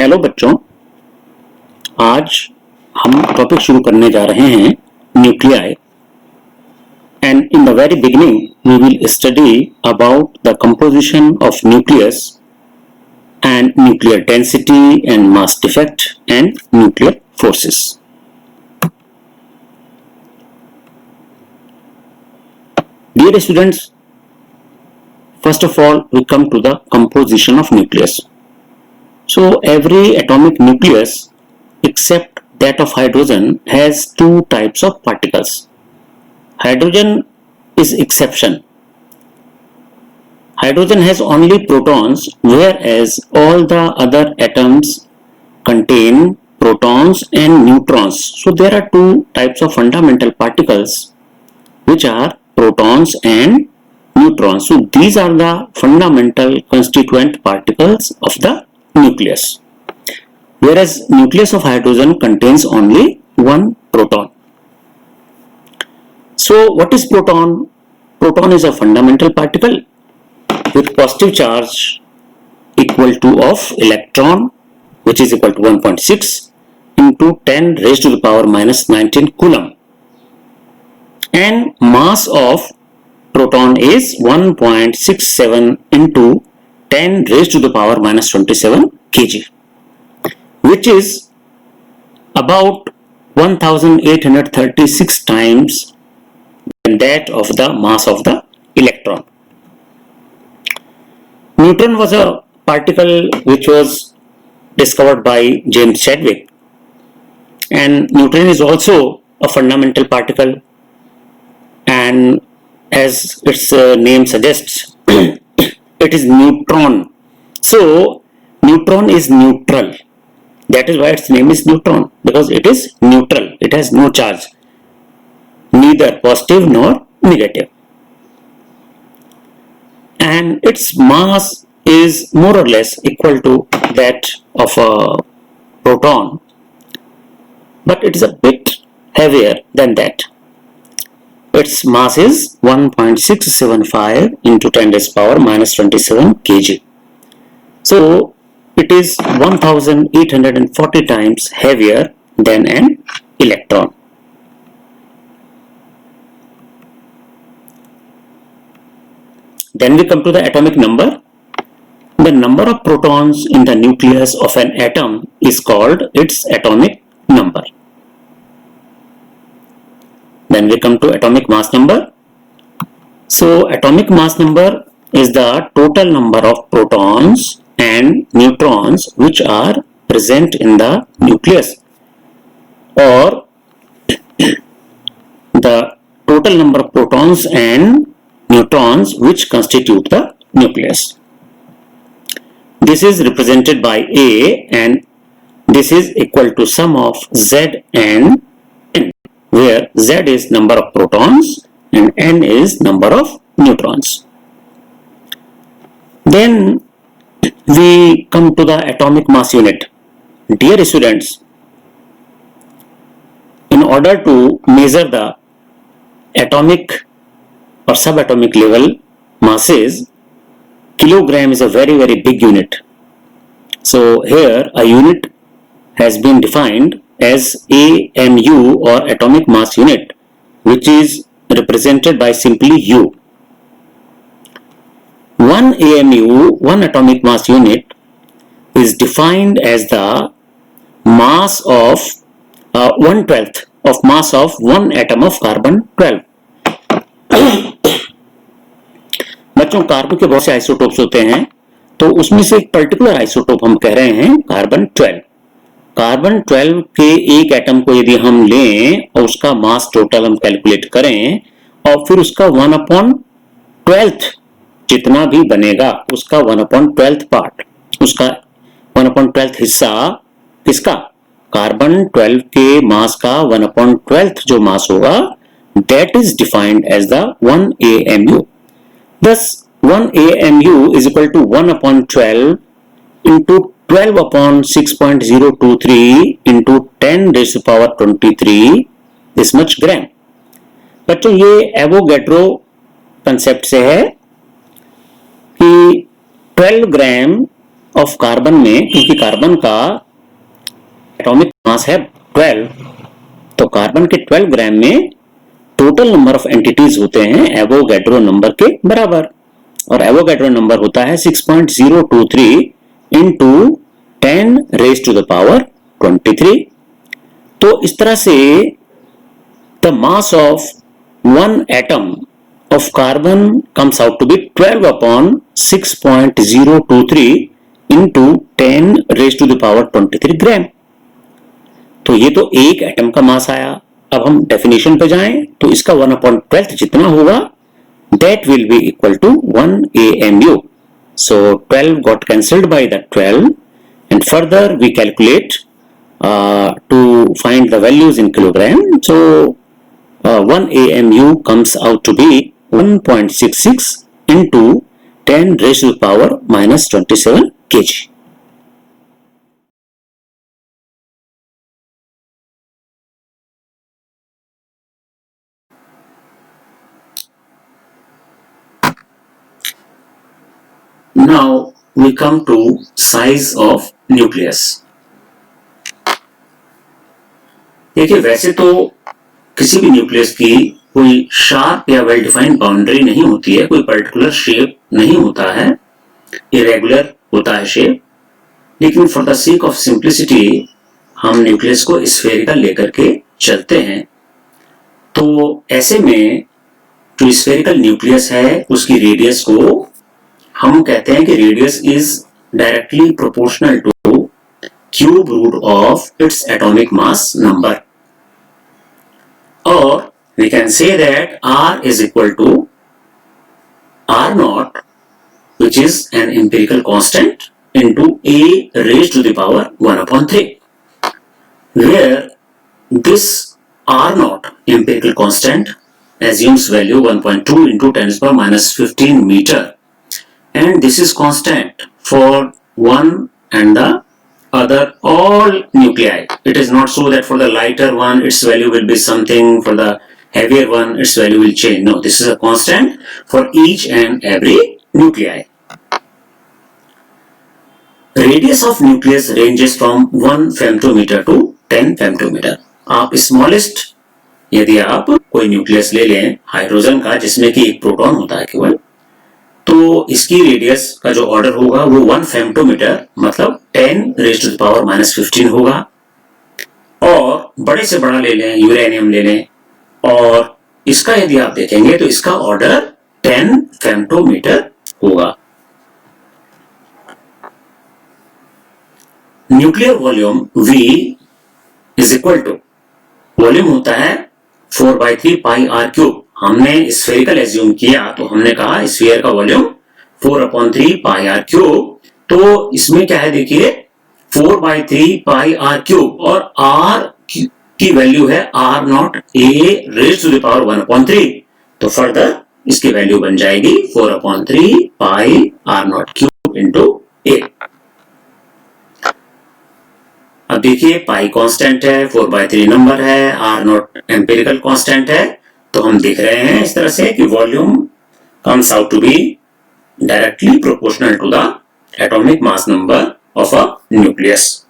Hello बच्चों, आज हम टॉपिक शुरू करने जा रहे हैं nuclei and in the very beginning we will study about the composition of nucleus and nuclear density and mass defect and nuclear forces. Dear students, first of all we come to the composition of nucleus. So every atomic nucleus except that of hydrogen has two types of particles. Hydrogen is exception. Hydrogen has only protons, whereas all the other atoms contain protons and neutrons. So there are two types of fundamental particles which are protons and neutrons. So these are the fundamental constituent particles of the nucleus, whereas nucleus of hydrogen contains only one proton. So what is proton? Proton is a fundamental particle with positive charge equal to of electron, which is equal to 1.6 into 10 raised to the power minus 19 coulomb, and mass of proton is 1.67 into 10 raised to the power minus 27 kg, which is about 1836 times than that of the mass of the electron. Neutron was a particle which was discovered by James Chadwick, and neutron is also a fundamental particle, and as its name suggests it is neutron. So neutron is neutral. That is why its name is neutron, because it is neutral. It has no charge, neither positive nor negative, and its mass is more or less equal to that of a proton, but it is a bit heavier than that. Its mass is 1.675 into 10 raised power minus 27 kg. So it is 1840 times heavier than an electron. Then we come to the atomic number. The number of protons in the nucleus of an atom is called its atomic number. Then we come to atomic mass number. So atomic mass number is the total number of protons and neutrons which are present in the nucleus, or the total number of protons and neutrons which constitute the nucleus. This is represented by A, and this is equal to sum of Z and N, where Z is number of protons and N is number of neutrons. Then we come to the atomic mass unit. Dear students, in order to measure the atomic or subatomic level masses, kilogram is a very big unit. So here a unit has been defined as AMU, or atomic mass unit, which is represented by simply U. One AMU, one atomic mass unit, is defined as the mass of 1/12 of mass of one atom of carbon 12. बच्चों, carbon के बहुत से isotopes होते हैं, तो उसमें से एक पर्टिकुलर आइसोटोप हम कह रहे हैं कार्बन 12. कार्बन 12 के एक एटम को यदि हम लें और उसका मास टोटल हम कैलकुलेट करें, और फिर उसका 1/12 जितना भी बनेगा, उसका 1/12 पार्ट, उसका 1/12 हिस्सा किसका, कार्बन 12 के मास का 1/12 जो मास होगा, that is defined as the 1 AMU. Thus 1 AMU is equal to 1/12 into 12 upon 6.023 into 10 raised to the power 23 this much gram. बच्चों, ये एवोगैड्रो कंसेप्ट से है कि 12 ग्राम ऑफ कार्बन में, क्योंकि कार्बन का एटॉमिक मास है 12, तो कार्बन के 12 ग्राम में टोटल नंबर ऑफ एंटिटीज होते हैं एवोगैड्रो नंबर के बराबर, और एवोगैड्रो नंबर होता है 6.023 into 10 raise to the power 23। तो इस तरह से the mass of one atom of carbon comes out to be 12 upon 6.023 into 10 raised to the power 23 ग्राम। तो ये तो एक एटम का मास आया। अब हम डेफिनेशन पे जाएं तो इसका 1/12 जितना होगा that will be equal to 1 AMU. So 12 got cancelled by that 12, and further we calculate to find the values in kilogram. So 1 AMU comes out to be 1.66 into 10 raised to the power minus 27 kg. Now we come to size of nucleus. देखिए, वैसे तो किसी भी nucleus की कोई sharp या well defined boundary नहीं होती है, कोई पर्टिकुलर शेप नहीं होता है, इरेगुलर होता है शेप। लेकिन for the sake of simplicity हम न्यूक्लियस को स्फेरिकल लेकर के चलते हैं। तो ऐसे में जो स्फेरिकल न्यूक्लियस है उसकी रेडियस को हम कहते हैं कि radius is directly proportional to cube root of its atomic mass number, or we can say that R is equal to R naught, which is an empirical constant, into A raised to the power 1/3, where this R naught empirical constant assumes value 1.2 into 10 to the power minus 15 meter, and this is constant for one and the other all nuclei. It is not so that for the lighter one its value will be something, for the heavier one its value will change. No, this is a constant for each and every nuclei. Radius of nucleus ranges from 1 femtometer to 10 femtometer. आप smallest यदि आप कोई nucleus ले लें hydrogen का जिसमें कि एक प्रोटॉन होता है केवल, तो इसकी रेडियस का जो ऑर्डर होगा वो 1 फेम्टोमीटर मतलब 10 raise to the power minus 15 होगा। और बड़े से बड़ा ले लें, यूरेनियम ले लें, और इसका यदि आप देखेंगे तो इसका ऑर्डर 10 फेम्टोमीटर होगा। Nuclear volume V is equal to, volume होता है 4/3 पाई आर क्यूब। हमने स्फेरिकल एज्यूम किया तो हमने कहा स्फीयर का वॉल्यूम 4/3 पाई आर क्यूब। तो इसमें क्या है देखिए 4/3 पाई आर क्यूब, और आर की वैल्यू है R naught A raise to the power 1/3। तो फर्दर इसकी वैल्यू बन जाएगी 4/3 pi R naught cube into A. अब देखिए पाई कांस्टेंट है, 4/3 नंबर है, आर नॉट एम्पिरिकल कांस्टेंट है। तो हम देख रहे हैं इस तरह से कि volume comes out to be directly proportional to the atomic mass number of a nucleus.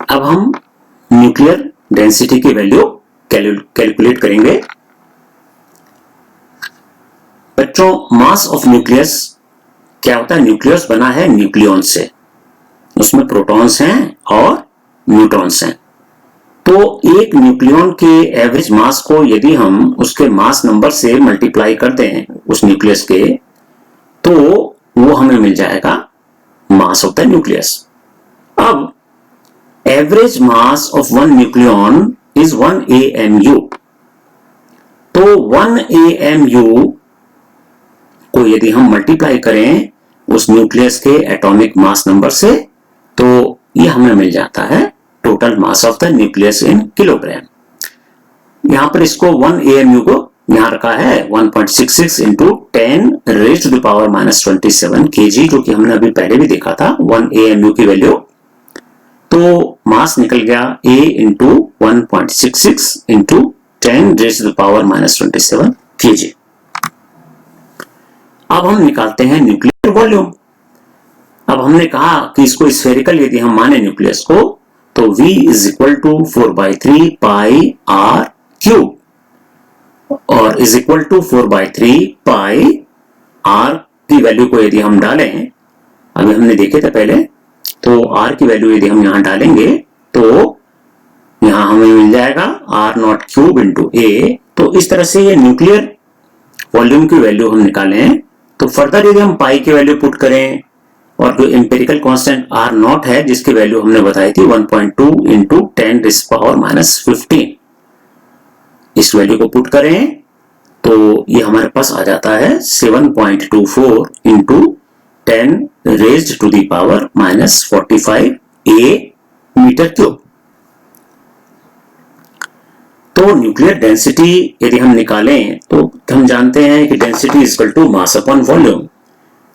अब हम न्यूक्लियर डेंसिटी की वैल्यू कैलकुलेट करेंगे। बच्चों, मास ऑफ न्यूक्लियस क्या होता है? न्यूक्लियस बना है न्यूक्लियॉन से, उसमें प्रोटॉन्स हैं और न्यूट्रॉन्स हैं। तो एक न्यूक्लियॉन के एवरेज मास को यदि हम उसके मास नंबर से मल्टीप्लाई कर दें उस न्यूक्लियस के, तो वो हमें मिल जाएगा मास ऑफ द न्यूक्लियस। अब average mass of one nucleon is 1 AMU। तो 1 AMU को यदि हम मल्टीप्लाई करें उस न्यूक्लियस के एटॉमिक मास नंबर से, तो ये हमें मिल जाता है total mass of the nucleus in kilogram. यहां पर इसको 1 AMU को यहां रखा है 1.66 into 10 raise to the power minus 27 kg, जो कि हमने अभी पहले भी देखा था। 1 AMU की वैल्यू तो मास निकल गया A into 1.66 into 10 raise to the power -27 kg। अब हम निकालते हैं न्यूक्लियर वॉल्यूम। अब हमने कहा कि इसको स्फेरिकल यदि हम माने न्यूक्लियस को, तो V is equal to 4/3 pi are cube और is equal to 4/3 pi r की वैल्यू को यदि हम डालें, अभी हमने देखे थे पहले, तो आर की वैल्यू यदि हम यहां डालेंगे तो यहां हमें मिल जाएगा आर नॉट क्यूब इंटू ए। तो इस तरह से ये न्यूक्लियर वॉल्यूम की वैल्यू हम निकालें। तो फर्दर यदि हम पाई की वैल्यू पुट करें और जो एम्पेरिकल कांस्टेंट आर नॉट है जिसकी वैल्यू हमने बताई थी 1.2 into 10 raise to the power -15, इस वैल्यू को पुट करें तो ये हमारे पास आ जाता है 7.24 into 10 raised to the power -45 a metre cube. तो न्यूक्लियर डेंसिटी यदि हम निकालें तो हम जानते हैं कि density is equal to mass upon volume.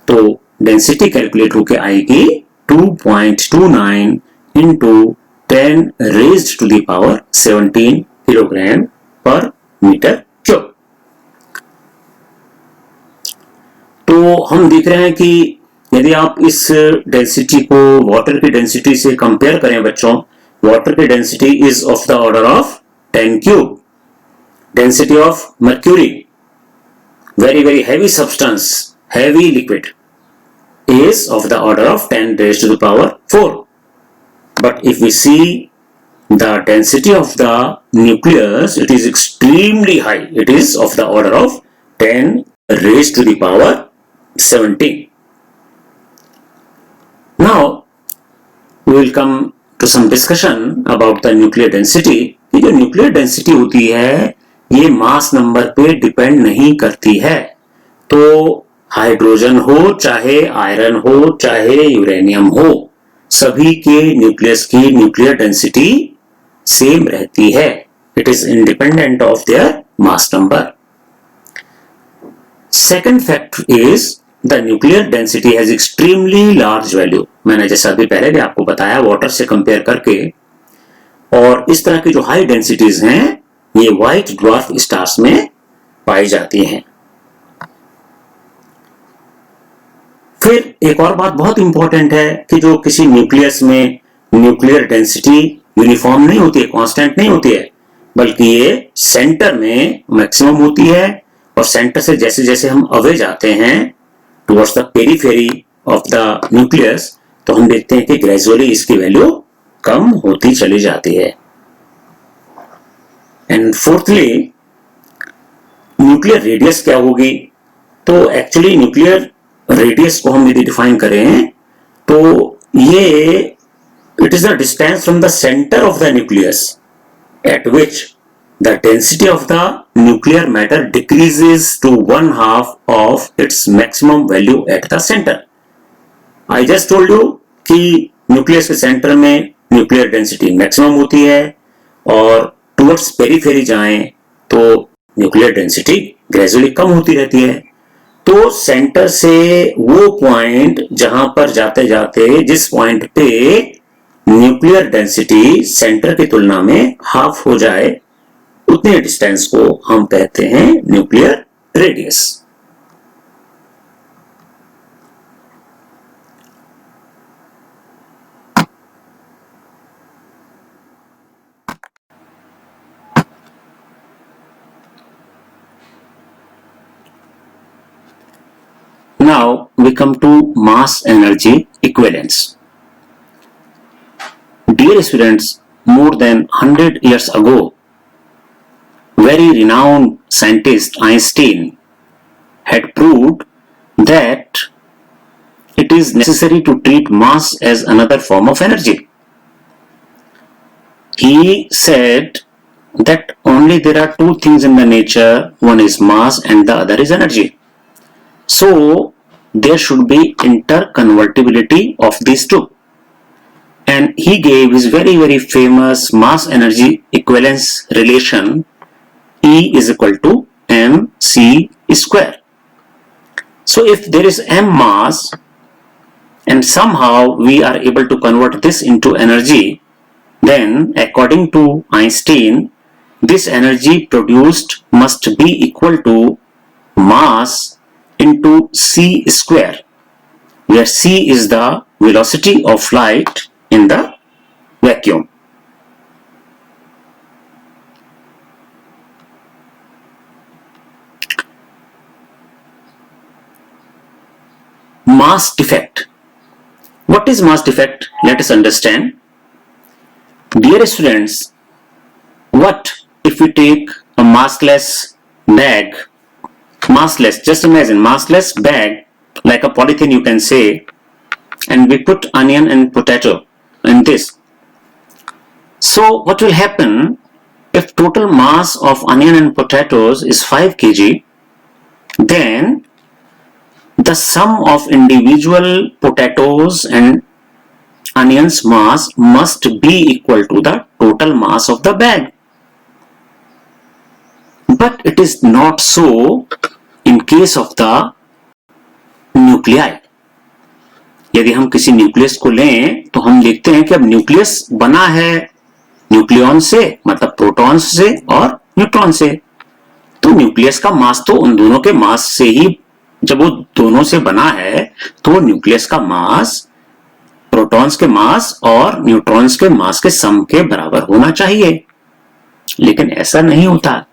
तो डेंसिटी कैलकुलेट होकर आएगी 2.29 into 10 raised to the power 17 kilogram per metre cube. तो हम देख रहे हैं कि यदि आप इस डेंसिटी को वाटर की डेंसिटी से कंपेयर करें बच्चों, वाटर की density is of the order of 10 cube. Density of mercury, very very heavy substance, heavy liquid, is of the order of 10 raised to the power 4. But if we see the density of the nucleus, it is extremely high. It is of the order of 10 raised to the power 17. Now we will come to some discussion about the nuclear density. ये जो nuclear density होती है ये mass number पे depend नहीं करती है। तो हाइड्रोजन हो, चाहे आयरन हो, चाहे यूरेनियम हो, सभी के न्यूक्लियस की न्यूक्लियर डेंसिटी सेम रहती है। It is independent of their mass number. Second fact is the nuclear density has extremely large value. मैंने जैसा अभी पहले भी आपको बताया वाटर से कंपेयर करके, और इस तरह की जो हाई डेंसिटीज हैं ये व्हाइट ड्वार्फ स्टार्स में पाई जाती हैं। फिर एक और बात बहुत इंपॉर्टेंट है कि जो किसी न्यूक्लियस में न्यूक्लियर डेंसिटी यूनिफॉर्म नहीं होती है, कांस्टेंट नहीं होती है, बल्कि ये सेंटर में मैक्सिमम होती है और सेंटर से जैसे जैसे हम अवे जाते हैं towards the periphery of the nucleus, तो हम देखते हैं कि ग्रेजुअली इसकी वैल्यू कम होती चली जाती है। एंड फोर्थली, न्यूक्लियर रेडियस क्या होगी? तो एक्चुअली न्यूक्लियर रेडियस को हम यदि डिफाइन करें तो ये it is the distance from the centre of the nucleus at which the density of the nuclear matter decreases to 1/2 of its maximum value at the centre. I just told you कि nucleus के centre में nuclear density maximum होती है और towards periphery जाएं तो nuclear density gradually कम होती रहती है। तो सेंटर से वो पॉइंट जहां पर जाते जाते जिस पॉइंट पे न्यूक्लियर डेंसिटी सेंटर की तुलना में हाफ हो जाए, उतने डिस्टेंस को हम कहते हैं nuclear radius. Now we come to mass energy equivalence. Dear students, more than 100 years ago, very renowned scientist Einstein had proved that it is necessary to treat mass as another form of energy. He said that only there are two things in the nature, one is mass and the other is energy. So there should be interconvertibility of these two. And he gave his very very famous mass energy equivalence relation, E is equal to mc square. So if there is m mass and somehow we are able to convert this into energy, then according to Einstein, this energy produced must be equal to mass into c square, where c is the velocity of light in the vacuum. Mass defect. What is mass defect? Let us understand. Dear students, what if we take a massless bag, massless, just imagine massless bag, like a polythene you can say, and we put onion and potato in this. So what will happen if total mass of onion and potatoes is 5 kg, then the sum of individual potatoes and onions mass must be equal to the total mass of the bag. But it is not so in case of the nuclei. यदि हम किसी nucleus को लें तो हम देखते हैं कि अब न्यूक्लियस बना है न्यूक्लियॉन से, मतलब प्रोटॉन्स से और न्यूट्रॉन से. तो न्यूक्लियस का मास तो उन दोनों के मास से ही, जब वो दोनों से बना है तो न्यूक्लियस का मास प्रोटॉन्स के मास और न्यूट्रॉन्स के मास के सम के बराबर होना चाहिए, लेकिन ऐसा नहीं होता.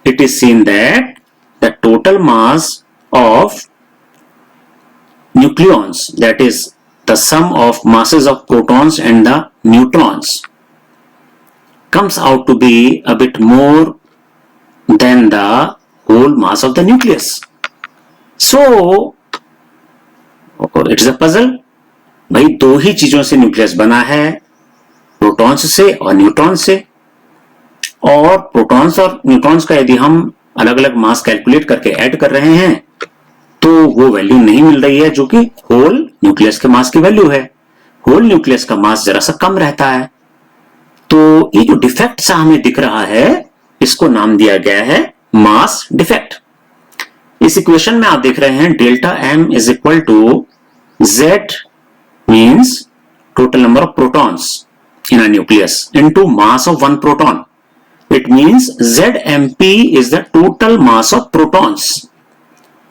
It is seen that the total mass of nucleons, that is the sum of masses of protons and the neutrons, comes out to be a bit more than the whole mass of the nucleus. So it is a puzzle. भाई दो ही चीजों से nucleus बना है, protons से और neutron से, और प्रोटॉन्स और न्यूट्रॉन्स का यदि हम अलग अलग मास कैलकुलेट करके ऐड कर रहे हैं तो वो वैल्यू नहीं मिल रही है जो कि होल न्यूक्लियस के मास की वैल्यू है. होल न्यूक्लियस का मास जरा सा कम रहता है. तो ये जो डिफेक्ट सा हमें दिख रहा है, इसको नाम दिया गया है मास डिफेक्ट. इस इक्वेशन में आप देख रहे हैं delta M is equal to Z means total number of protons in a nucleus into mass of one proton. It means ZMP is the total mass of protons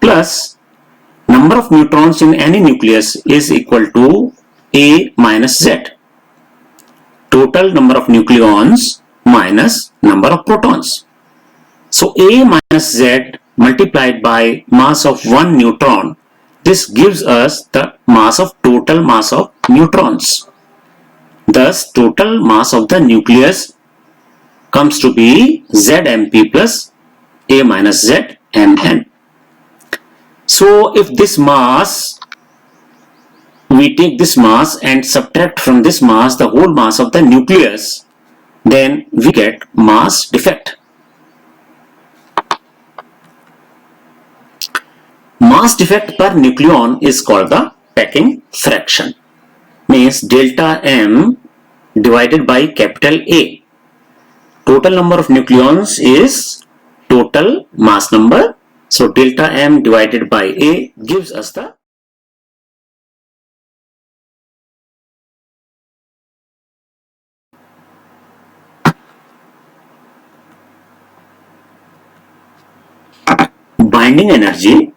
plus number of neutrons in any nucleus is equal to A minus Z. Total number of nucleons minus number of protons. So A minus Z multiplied by mass of one neutron, this gives us the mass of total mass of neutrons. Thus, total mass of the nucleus comes to be ZMP plus A minus Z Mn. So, if this mass, we take this mass and subtract from this mass the whole mass of the nucleus, then we get mass defect. Mass defect per nucleon is called the packing fraction. Means delta M divided by capital A. Total number of nucleons is total mass number. So delta M divided by A gives us the binding energy.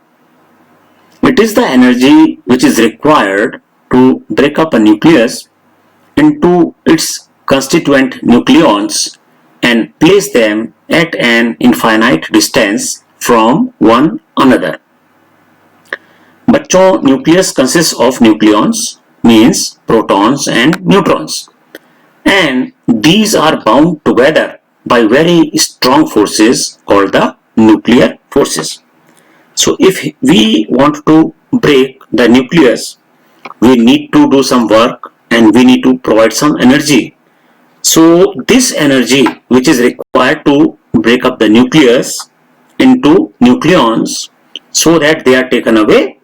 It is the energy which is required to break up a nucleus into its constituent nucleons and place them at an infinite distance from one another. बच्चों, nucleus consists of nucleons, means protons and neutrons, and these are bound together by very strong forces called the nuclear forces. So if we want to break the nucleus, we need to do some work and we need to provide some energy. So this energy which is required to break up the nucleus into nucleons so that they are taken away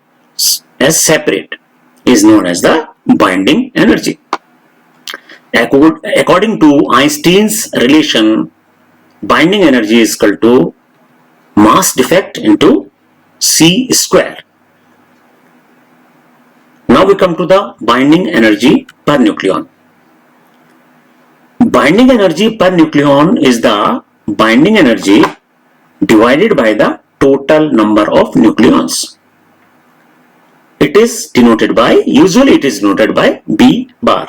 as separate is known as the binding energy. According to Einstein's relation, binding energy is equal to mass defect into C square. Now we come to the binding energy per nucleon. Binding energy per nucleon is the binding energy divided by the total number of nucleons. It is denoted by, usually it is denoted by B bar.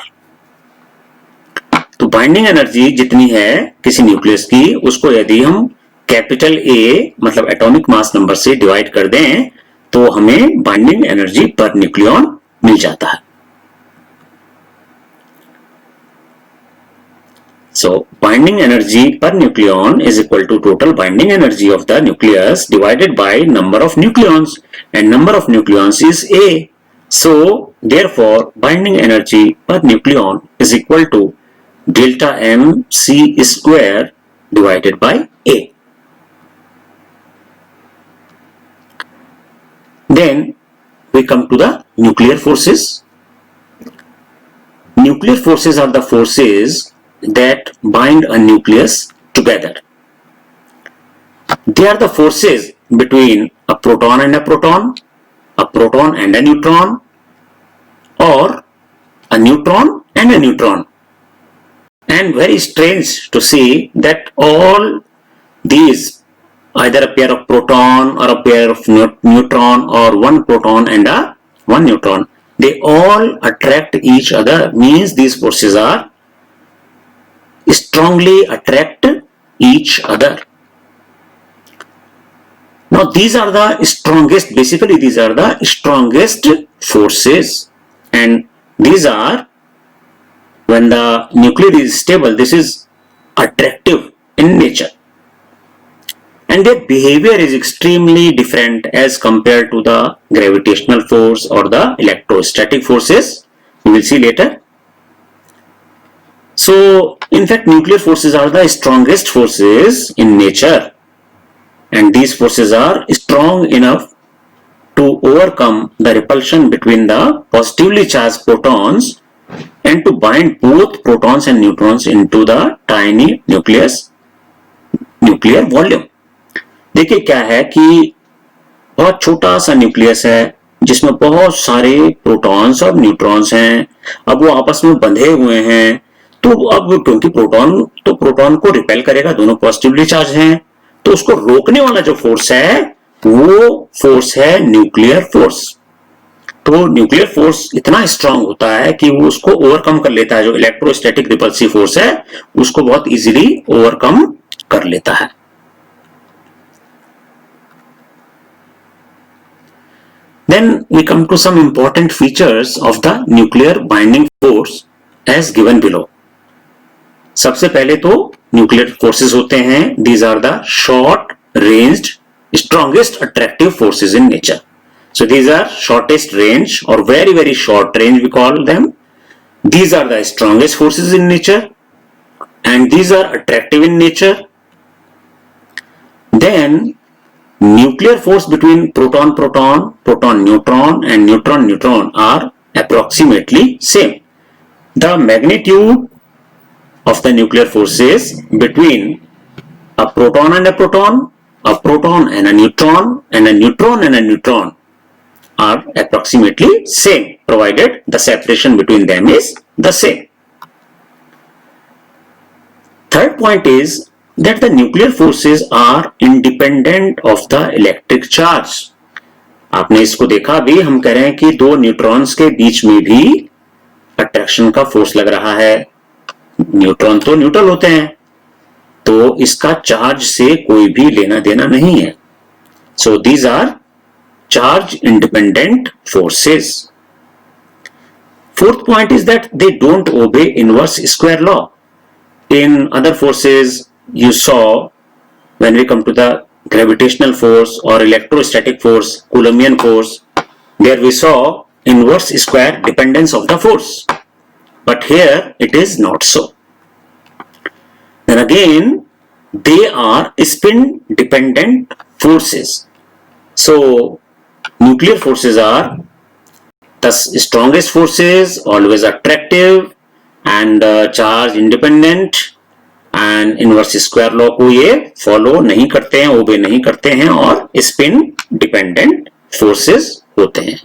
तो binding energy जितनी है किसी nucleus की, उसको यदि हम capital A मतलब atomic mass number से डिवाइड कर दें तो हमें बाइंडिंग एनर्जी पर न्यूक्लियन मिल जाता है. So binding energy per nucleon is equal to total binding energy of the nucleus divided by number of nucleons, and number of nucleons is A. So therefore binding energy per nucleon is equal to delta M C square divided by A. Then we come to the nuclear forces. Nuclear forces are the forces that bind a nucleus together. They are the forces between a proton and a proton and a neutron, or a neutron and a neutron. And very strange to see that all these, either a pair of proton or a pair of neutron or one proton and one neutron, they all attract each other, means these forces are strongly attract each other. Now these are the strongest, basically these are the strongest forces, and these are, when the nucleus is stable, this is attractive in nature, and their behavior is extremely different as compared to the gravitational force or the electrostatic forces. We will see later. So in fact nuclear forces are the strongest forces in nature, and these forces are strong enough to overcome the repulsion between the positively charged protons and to bind both protons and neutrons into the tiny nuclear volume. देखिए क्या है कि बहुत छोटा सा nucleus है जिसमें बहुत सारे प्रोटॉन्स और न्यूट्रॉन्स हैं. अब वो आपस में बंधे हुए हैं, तो अब क्योंकि प्रोटॉन को रिपेल करेगा, दोनों पॉजिटिवली चार्ज हैं, तो उसको रोकने वाला जो फोर्स है वो फोर्स है न्यूक्लियर फोर्स. तो न्यूक्लियर फोर्स इतना स्ट्रांग होता है कि वो उसको ओवरकम कर लेता है. जो इलेक्ट्रोस्टैटिक रिपल्सिव फोर्स है उसको बहुत इजीली ओवरकम कर लेता है. Then we come to some important features of the nuclear binding force as given below. सबसे पहले तो न्यूक्लियर फोर्सेस होते हैं, these are the short ranged strongest attractive forces in nature. So these are shortest range or very short range we call them. These are the strongest forces in nature, and these are attractive in nature. Then nuclear force between proton-proton, proton-neutron and neutron-neutron are approximately same. The magnitude of the nuclear forces between a proton and a proton and a neutron and a neutron and a neutron are approximately same, provided the separation between them is the same. Third point is that the nuclear forces are independent of the electric charge. आपने इसको देखा भी, हम कह रहे हैं कि दो न्यूट्रॉन्स के बीच में भी अट्रैक्शन का फोर्स लग रहा है. न्यूट्रॉन तो न्यूट्रल होते हैं, तो इसका चार्ज से कोई भी लेना देना नहीं है. So these are charge independent forces. Fourth point is that they don't obey inverse square law. In other forces you saw, when we come to the gravitational force or electrostatic force, Coulombian force, there we saw inverse square dependence of the force, but here it is not so. Then again they are spin dependent forces. So nuclear forces are the strongest forces, always attractive and charge independent, and inverse square law को ये follow नहीं करते हैं, ओबे नहीं करते हैं, और स्पिन डिपेंडेंट फोर्सेस होते हैं.